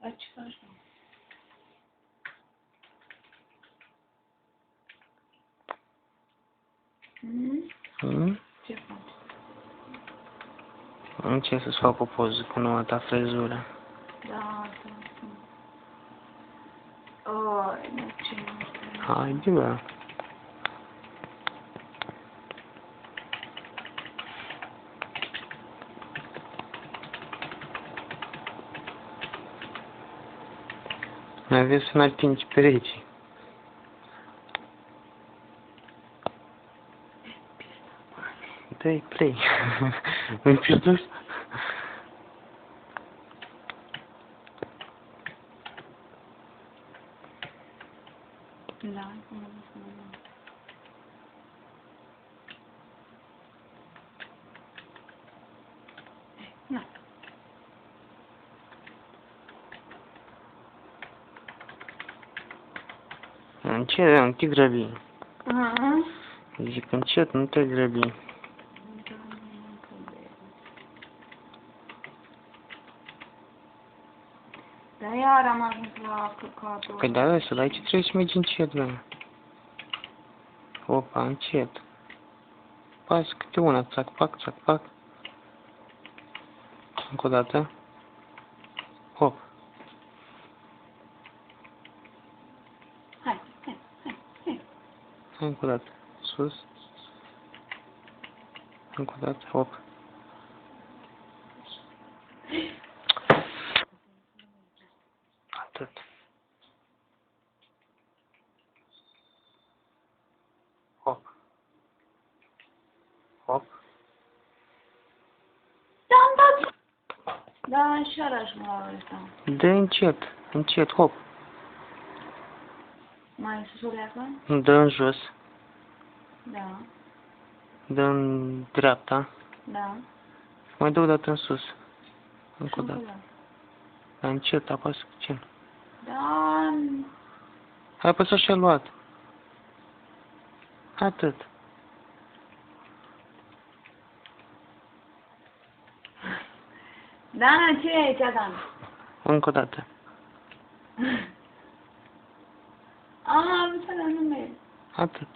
Ce faci, mă? Ce faci? Încerc să-ți fac o poză cu noua ta frezură. Da. Oi, nu ce nu. Haide, bă. Mai vezi să n-atingi pereții. Dă-i play. Nu-i pierdut? Da, na. Încet, nu te grăbi. Aha. Zic încet, nu te grăbi. Dar iar am ajuns la căcatul. Păi da, să dai ce trebuie să mergi încet, bă. Opa, încet. Pas câte una, țac, pac, țac, pac. Încă o dată. Hop. Hai. Hai încă o dată. Sus. Încă o dată, hop. Atât. Hop. Hop. Da-mi dat. Da, așa arași mă la ăsta. Dă încet, încet, hop. Mai susuleacă? Dă în jos. Da. Dă în dreapta. Da. Mai dă o dată în sus. Încă o Și dată. Dar încet, apasă puțin. Da. Hai apăsa și-a luat. Atât. Dana, ce e aici, Dan? Încă o dată. Am înțeles, nu merg. Atât.